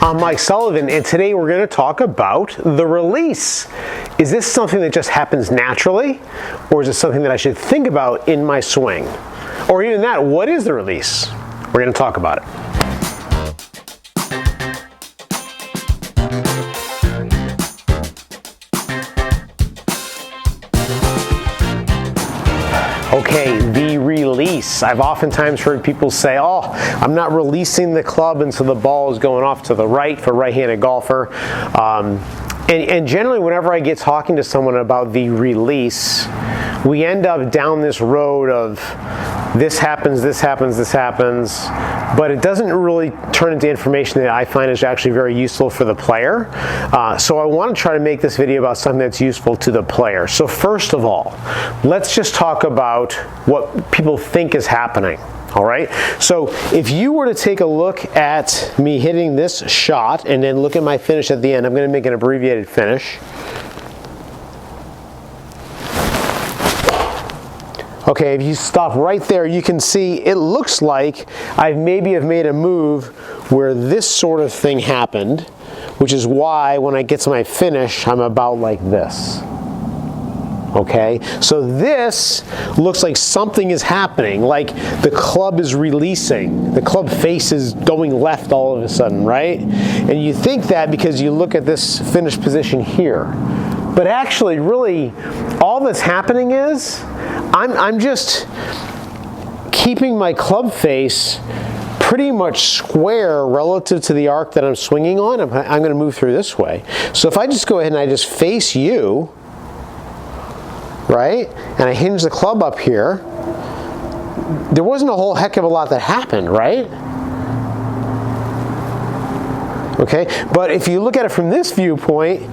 I'm Mike Sullivan, and today we're going to talk about the release. Is this something that just happens naturally, or is it something that I should think about in my swing? Or even that, what is the release? We're going to talk about it. Okay, the release. I've oftentimes heard people say, oh, I'm not releasing the club until the ball is going off to the right for a right-handed golfer. And generally, whenever I get talking to someone about the release, we end up down this road of this happens, this happens, this happens, but it doesn't really turn into information that I find is actually very useful for the player. So I want to try to make this video about something that's useful to the player. So first of all, let's just talk about what people think is happening. All right, so if you were to take a look at me hitting this shot and then look at my finish at the end, I'm going to make an abbreviated finish. Okay, if you stop right there, you can see it looks like I maybe have made a move where this sort of thing happened, which is why when I get to my finish, I'm about like this. Okay, so this looks like something is happening, like the club is releasing. The club face is going left all of a sudden, right? And you think that because you look at this finish position here. But actually, really, all that's happening is I'm just keeping my club face pretty much square relative to the arc that I'm swinging on. I'm going to move through this way. So if I just go ahead and I just face you, right, and I hinge the club up here, there wasn't a whole heck of a lot that happened, right? Okay, but if you look at it from this viewpoint,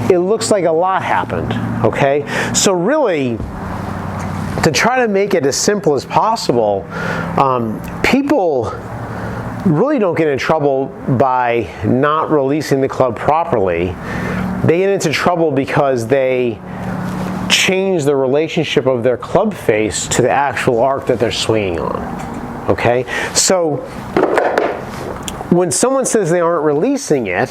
it looks like a lot happened, okay? So really, to try to make it as simple as possible, people really don't get in trouble by not releasing the club properly. They get into trouble because they change the relationship of their club face to the actual arc that they're swinging on, okay? So when someone says they aren't releasing it,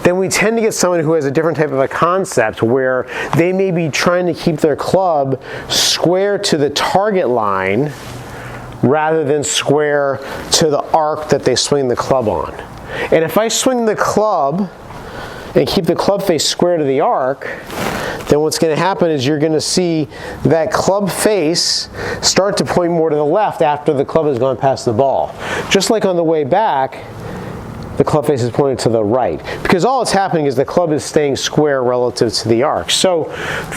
then we tend to get someone who has a different type of a concept where they may be trying to keep their club square to the target line rather than square to the arc that they swing the club on. And if I swing the club and keep the club face square to the arc, then what's going to happen is you're going to see that club face start to point more to the left after the club has gone past the ball. Just like on the way back, the club face is pointing to the right, because all that's happening is the club is staying square relative to the arc. So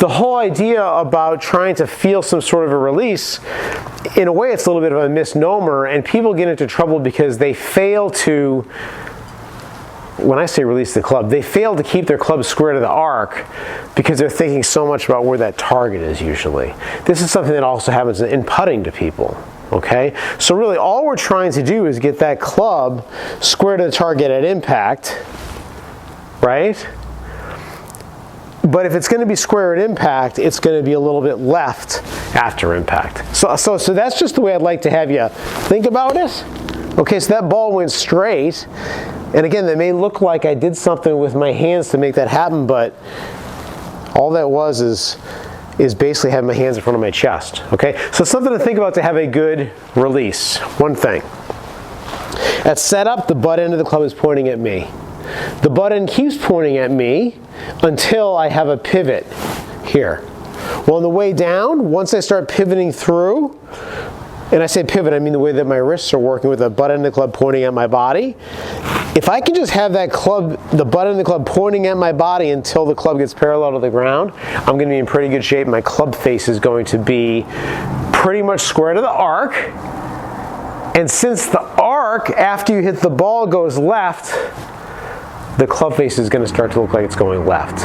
the whole idea about trying to feel some sort of a release, in a way it's a little bit of a misnomer, and people get into trouble because they fail to, when I say release the club, they fail to keep their club square to the arc because they're thinking so much about where that target is usually. This is something that also happens in putting to people. Okay, so really all we're trying to do is get that club square to the target at impact, right? But if it's going to be square at impact, it's going to be a little bit left after impact. So that's just the way I'd like to have you think about it. Okay, so that ball went straight, and again, that may look like I did something with my hands to make that happen, but all that was is basically having my hands in front of my chest, okay? So something to think about to have a good release. One thing. At setup, the butt end of the club is pointing at me. The butt end keeps pointing at me until I have a pivot here. Well, on the way down, once I start pivoting through, and I say pivot, I mean the way that my wrists are working with the butt end of the club pointing at my body. If I can just have that club, the butt end of the club pointing at my body until the club gets parallel to the ground, I'm going to be in pretty good shape. My club face is going to be pretty much square to the arc. And since the arc, after you hit the ball, goes left, the club face is going to start to look like it's going left.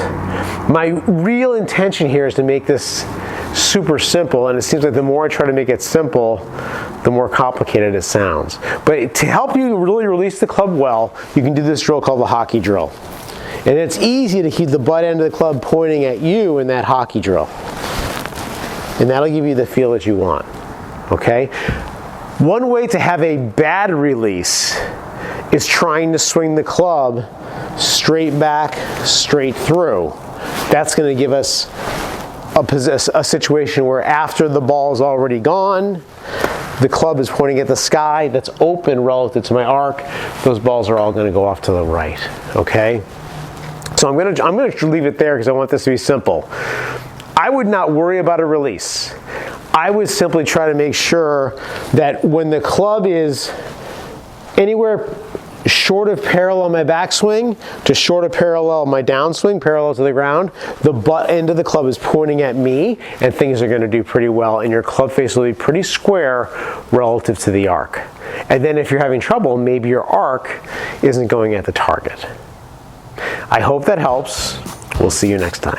My real intention here is to make this super simple, and it seems like the more I try to make it simple, the more complicated it sounds. But to help you really release the club well, you can do this drill called the hockey drill. And it's easy to keep the butt end of the club pointing at you in that hockey drill. And that'll give you the feel that you want. Okay? One way to have a bad release is trying to swing the club straight back, straight through. That's going to give us a situation where after the ball is already gone, the club is pointing at the sky that's open relative to my arc. Those balls are all going to go off to the right, okay? So I'm going to leave it there because I want this to be simple. I would not worry about a release. I would simply try to make sure that when the club is anywhere short of parallel my backswing to short of parallel my downswing, parallel to the ground, the butt end of the club is pointing at me and things are going to do pretty well and your club face will be pretty square relative to the arc. And then if you're having trouble, maybe your arc isn't going at the target. I hope that helps. We'll see you next time.